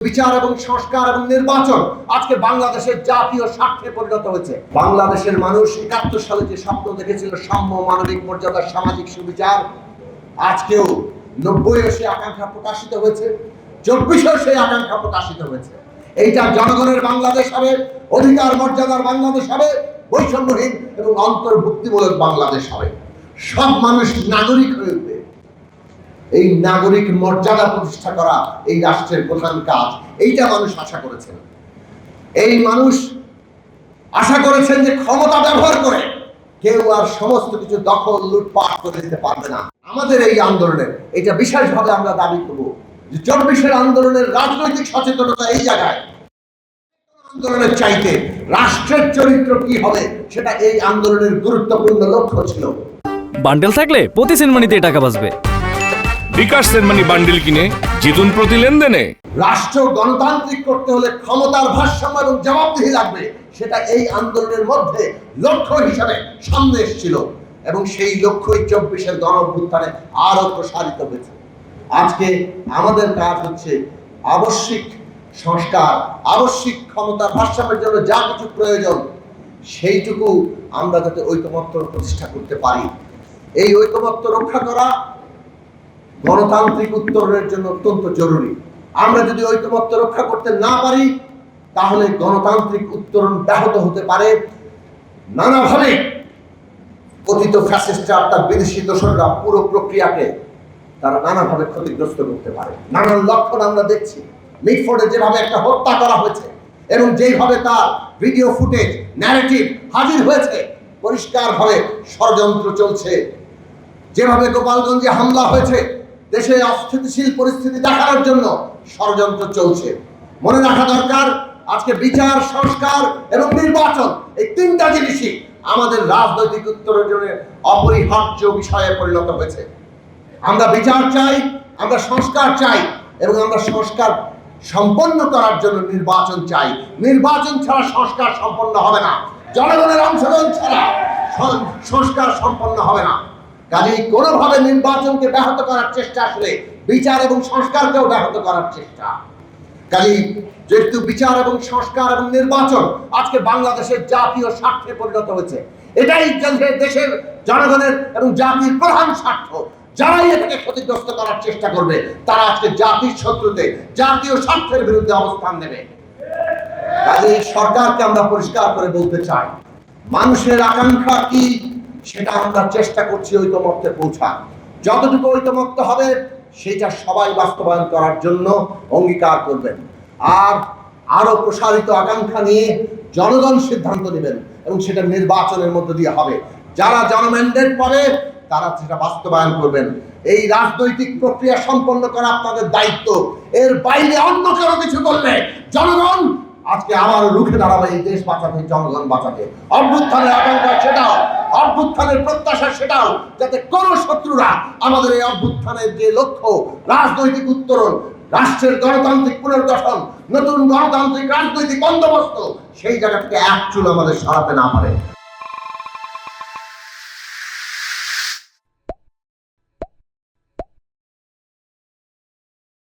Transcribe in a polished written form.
বিচার এবং সংস্কার এবং নির্বাচন আজকে বাংলাদেশের জাতীয় স্বার্থে পরিণত হয়েছে। বাংলাদেশের মানুষ ৭১ সালে যে স্বপ্ন দেখেছিল সাম্য, মানবিক মর্যাদা, সামাজিক সুবিচার, আজকেও ৯০ সেই আকাঙ্ক্ষা প্রকাশিত হয়েছে, ২৪ সেই আকাঙ্ক্ষা প্রকাশিত হয়েছে। এইটা জনগণের বাংলাদেশ হবে, অধিকার মর্যাদার বাংলাদেশ হবে, বৈষম্যহীন এবং অন্তর্ভুক্তিমূলক বাংলাদেশ হবে। সব মানুষ নাগরিক হয়ে উঠবে। এই নাগরিক মর্যাদা প্রতিষ্ঠা করা এই রাষ্ট্রের প্রধান কাজ। এইটা মানুষ আশা করেছেন। এই মানুষ আশা করেছেন যে ক্ষমতা ব্যবহার করে কেউ আর সমস্ত কিছু দখল লুটপাট করে দিতে পারবে না। আমাদের এই আন্দোলনের এটা বিশেষভাবে আমরা দাবি করব যে ২৪ আন্দোলনের রাজনৈতিক সচেতনতা এই জায়গায় আন্দোলনের চাইতে রাষ্ট্রের চরিত্র কি হবে সেটা এই আন্দোলনের গুরুত্বপূর্ণ লক্ষ্য ছিল। বান্ডেল থাকলে প্রতি সেনমানিতে টাকা বাঁচবে। বিকাশ সেনমানি বান্ডেল কিনে জিতুন প্রতি লেনদেনে। রাষ্ট্র গণতান্ত্রিক করতে হলে ক্ষমতার ভারসাম্য এবং জবাবদিহি লাগবে, সেটা এই আন্দোলনের মধ্যে লক্ষ্য হিসাবে সামনে এসেছিল এবং সেই লক্ষ্যই ২৪ গণ অভ্যুত্থানে আরো প্রসারিত হয়েছে। আজকে আমাদের কাজ হচ্ছে আবশ্যিক সংস্কার, আবশ্যিক ক্ষমতার ভারসাম্যের জন্য যা কিছু প্রয়োজন সেইটুকু আমরা যাতে ঐকমত্য প্রতিষ্ঠা করতে পারি। এই ঐকমত্য রক্ষা করা গণতান্ত্রিক উত্তরণের জন্য অত্যন্ত জরুরি। আমরা যদি ঐকমত্য রক্ষা করতে না পারি তাহলে গণতান্ত্রিক উত্তরণ ব্যাহত হতে পারে। নানাভাবে কথিত ফ্যাসিস্টরা অর্থাৎ বিদেশি দোসররা পুরো প্রক্রিয়াকে তারা নানাভাবে ক্ষতিগ্রস্ত করতে পারে। নানান লক্ষণ আমরা দেখছি। মিটফোর্ডে যেভাবে একটা হত্যা করা হয়েছে এবং যেভাবে তার ভিডিও ফুটেজ, ন্যারেটিভ হাজির হয়েছে, পরিষ্কারভাবে ষড়যন্ত্র চলছে। যেভাবে গোপালগঞ্জে হামলা হয়েছে, দেশে অস্থিতিশীল পরিস্থিতি দেখানোর জন্য ষড়যন্ত্র চলছে। মনে রাখা দরকার আজকে বিচার, সংস্কার এবং নির্বাচন এই তিনটা জিনিসই আমাদের রাজনৈতিক উত্তরের জন্য অপরিহার্য বিষয়ে পরিণত হয়েছে। আমরা বিচার চাই, আমরা সংস্কার চাই এবং আমরা সংস্কার সম্পন্ন করার জন্য নির্বাচন চাই। নির্বাচন ছাড়া সংস্কার সম্পন্ন হবে না। জনগণের অংশগ্রহণ ছাড়া সংস্কার সম্পন্ন হবে না। কাজেই কোনোভাবে নির্বাচনকে ব্যাহত করার চেষ্টা আসলে বিচার এবং সংস্কারকেও ব্যাহত করার চেষ্টা। কাজেই যেহেতু বিচার এবং সংস্কার এবং নির্বাচন আজকে বাংলাদেশের জাতীয় স্বার্থে পরিণত হয়েছে, এটাই দেশের জনগণের এবং জাতির প্রধান স্বার্থ। যারাই এটাকে ক্ষতিগ্রস্ত করার চেষ্টা করবে তারা আজকে জাতির শত্রুতে, জাতীয় স্বার্থের বিরুদ্ধে অবস্থান নেবে। কাজেই সরকারকে আমরা পরিষ্কার করে বলতে চাই, মানুষের আকাঙ্ক্ষা কি সেটা আমরা চেষ্টা করছি ঐকমত্যে পৌঁছা। যতটুকু ঐকমত্য হবে সেটা সবাই বাস্তবায়ন করার জন্য অঙ্গীকার করবেন। আর আরো প্রসারিত আকাঙ্ক্ষা নিয়ে জনগণ সিদ্ধান্ত নেবেন এবং সেটা নির্বাচনের মধ্য দিয়ে হবে। যারা জনম্যান্ডেট পাবে তারা সেটা বাস্তবায়ন করবেন। এই রাজনৈতিক প্রক্রিয়া সম্পন্ন করা আপনাদের দায়িত্ব। এর বাইরে অন্য কারো কিছু করলে জনগণ আজকে আবার রুখে দাঁড়াবে এই দেশ বাঁচাতে, জনগণ বাঁচাতে। অভ্যুত্থানের আকাঙ্ক্ষা সেটাও, অভ্যুত্থানের প্রত্যাশা সেটাও, যাতে কোন শত্রুরা আমাদের এই অভ্যুত্থানের যে লক্ষ্য রাজনৈতিক উত্তরণ, রাষ্ট্রের গণতান্ত্রিক পুনর্গঠন, নতুন গণতান্ত্রিক রাজনৈতিক বন্দোবস্ত, সেই জায়গা থেকে এক চুল আমাদের সরাতে না পারে।